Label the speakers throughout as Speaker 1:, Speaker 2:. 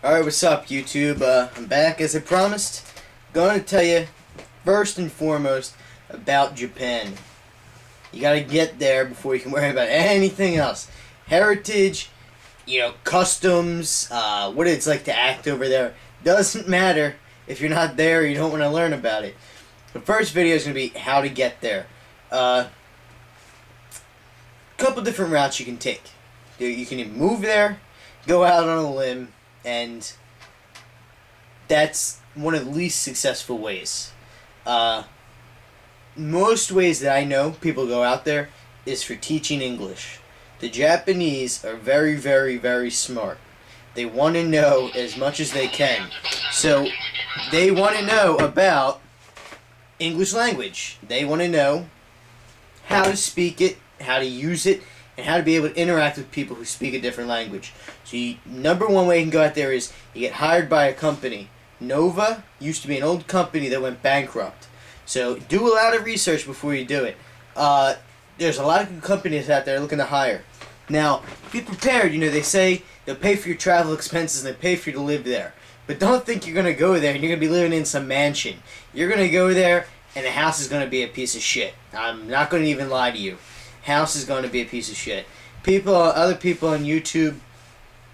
Speaker 1: Alright, what's up YouTube? I'm back as I promised. Going to tell you first and foremost about Japan. You gotta get there before you can worry about anything else. Heritage, customs, what it's like to act over there. Doesn't matter if you're not there or you don't want to learn about it. The first video is going to be how to get there. Couple different routes you can take. You can either move there, go out on a limb, and that's one of the least successful ways. Most ways that I know people go out there is for teaching English. The Japanese are very, very, very smart. They want to know as much as they can. So they want to know about English language. They want to know how to speak it, how to use it, and how to be able to interact with people who speak a different language. So number one way you can go out there is you get hired by a company. Nova used to be an old company that went bankrupt. So do a lot of research before you do it. There's a lot of good companies out there looking to hire. Now, be prepared. They say they'll pay for your travel expenses and they pay for you to live there. But don't think you're going to go there and you're going to be living in some mansion. You're going to go there and the house is going to be a piece of shit. I'm not going to even lie to you. House is going to be a piece of shit. Other people on YouTube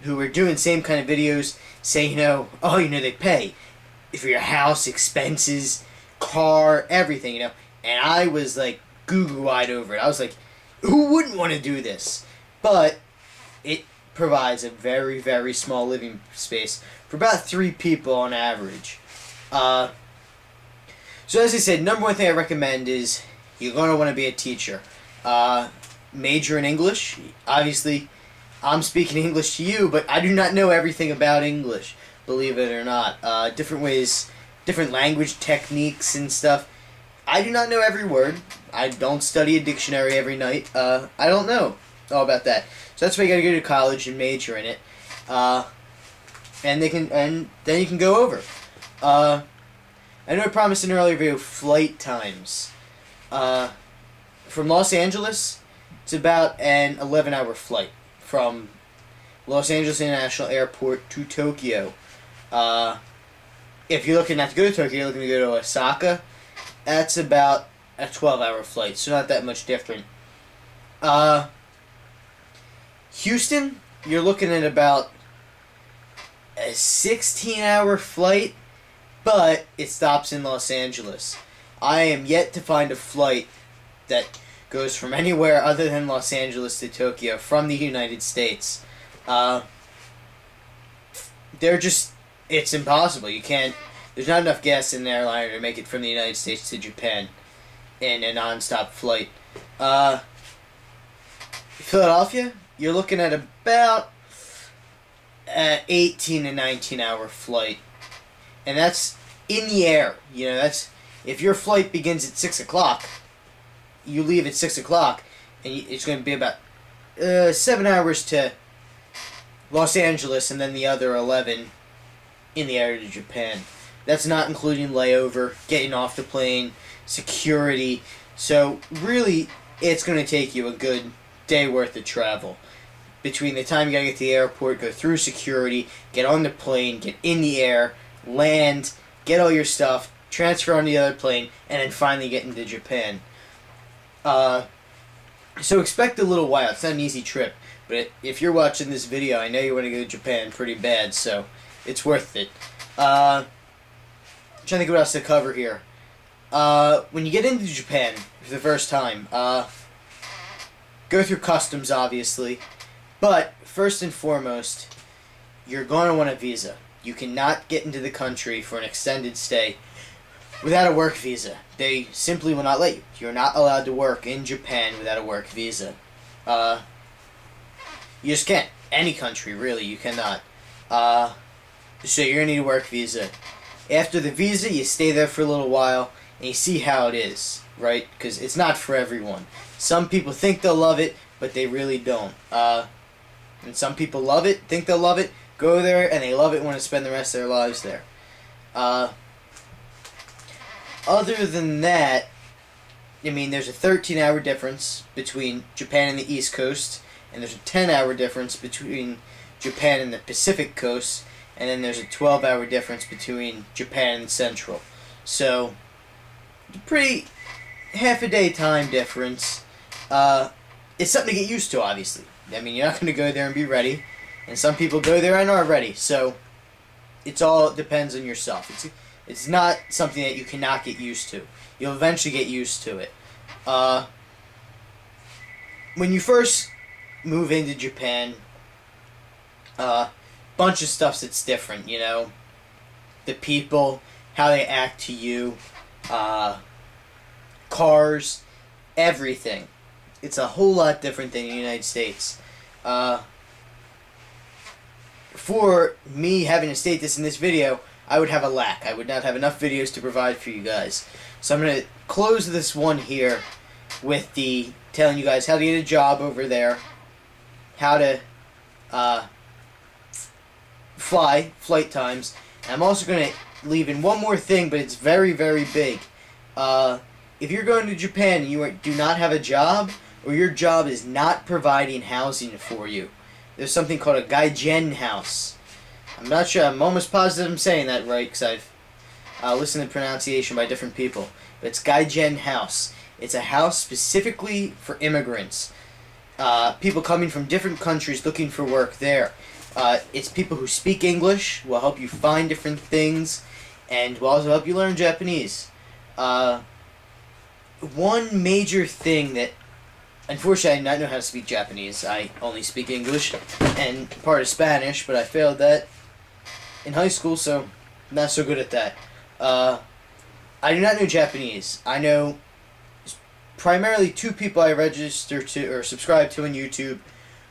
Speaker 1: who are doing same kind of videos say, they pay for your house, expenses, car, everything, And I was like goo-goo-eyed over it. I was like, who wouldn't want to do this? But it provides a very, very small living space for about 3 people on average. So as I said, number one thing I recommend is you're going to want to be a teacher. Major in English. Obviously, I'm speaking English to you, but I do not know everything about English, believe it or not. Different ways, different language techniques and stuff. I do not know every word. I don't study a dictionary every night. I don't know all about that. So that's why you gotta go to college and major in it. And then you can go over. I know I promised in an earlier video flight times. From Los Angeles, it's about an 11-hour flight from Los Angeles International Airport to Tokyo. If you're looking not to go to Tokyo, you're looking to go to Osaka, that's about a 12-hour flight, so not that much different. Houston, you're looking at about a 16-hour flight, but it stops in Los Angeles. I am yet to find a flight that goes from anywhere other than Los Angeles to Tokyo from the United States. It's impossible. There's not enough gas in the airliner to make it from the United States to Japan in a non-stop flight. Philadelphia, you're looking at about an 18 to 19-hour flight. And that's in the air. If your flight begins at 6 o'clock, you leave at 6 o'clock, and it's going to be about 7 hours to Los Angeles, and then the other 11 in the air to Japan. That's not including layover, getting off the plane, security. So really, it's going to take you a good day worth of travel. Between the time you got to get to the airport, go through security, get on the plane, get in the air, land, get all your stuff, transfer on the other plane, and then finally get into Japan. So expect a little while. It's not an easy trip, but if you're watching this video, I know you want to go to Japan pretty bad, so it's worth it. I'm trying to think what else to cover here. When you get into Japan for the first time, go through customs, obviously, but first and foremost, you're going to want a visa. You cannot get into the country for an extended stay without a work visa. They simply will not let you. You're not allowed to work in Japan without a work visa. You just can't. Any country, really, you cannot. So you're going to need a work visa. After the visa, you stay there for a little while, and you see how it is, right? Because it's not for everyone. Some people think they'll love it, but they really don't. And some people love it, think they'll love it, go there, and they love it and want to spend the rest of their lives there. Other than that, there's a 13-hour difference between Japan and the East Coast, and there's a 10-hour difference between Japan and the Pacific Coast, and then there's a 12-hour difference between Japan and Central. So, pretty half a day time difference. It's something to get used to, obviously. I mean, you're not going to go there and be ready, and some people go there and are ready. So, it depends on yourself. It's not something that you cannot get used to. You'll eventually get used to it. When you first move into Japan, bunch of stuff that's different, you know. The people, how they act to you, cars, everything. It's a whole lot different than the United States. For me having to state this in this video, I would have a lack. I would not have enough videos to provide for you guys. So I'm going to close this one here with telling you guys how to get a job over there, how to flight times. And I'm also going to leave in one more thing, but it's very, very big. If you're going to Japan and you do not have a job, or your job is not providing housing for you, there's something called a gaijin house. I'm not sure, I'm almost positive I'm saying that right, because I've listened to pronunciation by different people. But it's gaijin house. It's a house specifically for immigrants. People coming from different countries looking for work there. It's people who speak English, will help you find different things, and will also help you learn Japanese. One major thing that, unfortunately, I do not know how to speak Japanese. I only speak English and part of Spanish, but I failed that in high school, so not so good at that. I do not know Japanese. I know primarily two people I register to or subscribe to on YouTube,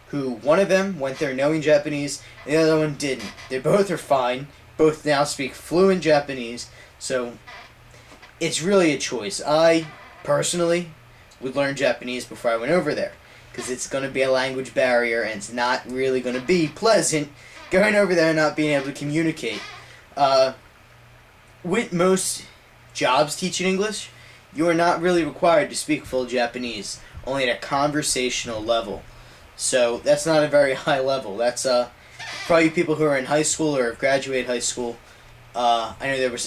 Speaker 1: who one of them went there knowing Japanese, and the other one didn't. They both are fine. Both now speak fluent Japanese, so it's really a choice. I, personally, would learn Japanese before I went over there, because it's going to be a language barrier, and it's not really going to be pleasant going over there and not being able to communicate. With most jobs teaching English, you are not really required to speak full Japanese, only at a conversational level. So that's not a very high level. That's probably people who are in high school or have graduated high school. I know there was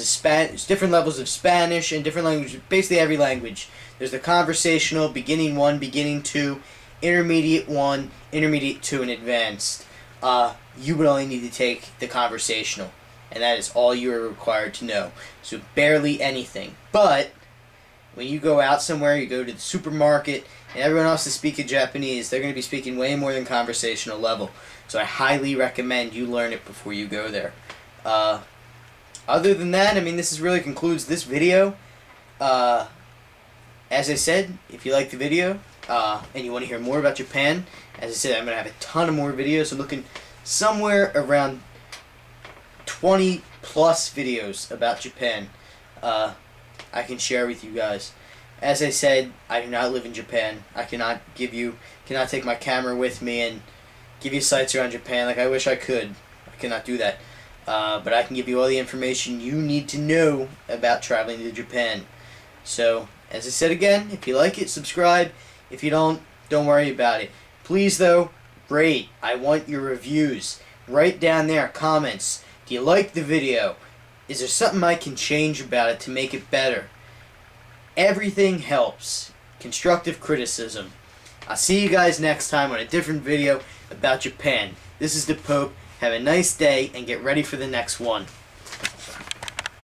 Speaker 1: different levels of Spanish and different languages, basically every language. There's the conversational, beginning 1, beginning 2, intermediate 1, intermediate 2, and advanced. You would only need to take the conversational, and that is all you are required to know. So barely anything. But when you go out somewhere, you go to the supermarket, and everyone else is speaking Japanese, they're going to be speaking way more than conversational level. So I highly recommend you learn it before you go there. Other than that, I mean, this really concludes this video. As I said, if you like the video and you want to hear more about Japan, as I said, I'm going to have a ton of more videos. I'm looking somewhere around 20 plus videos about Japan I can share with you guys. As I said, I do not live in Japan. I cannot take my camera with me and give you sights around Japan like I wish I could. I cannot do that. But I can give you all the information you need to know about traveling to Japan. So, as I said again, if you like it, subscribe. If you don't worry about it. Please, though, rate. I want your reviews. Write down there, comments. Do you like the video? Is there something I can change about it to make it better? Everything helps. Constructive criticism. I'll see you guys next time on a different video about Japan. This is the Pope. Have a nice day and get ready for the next one.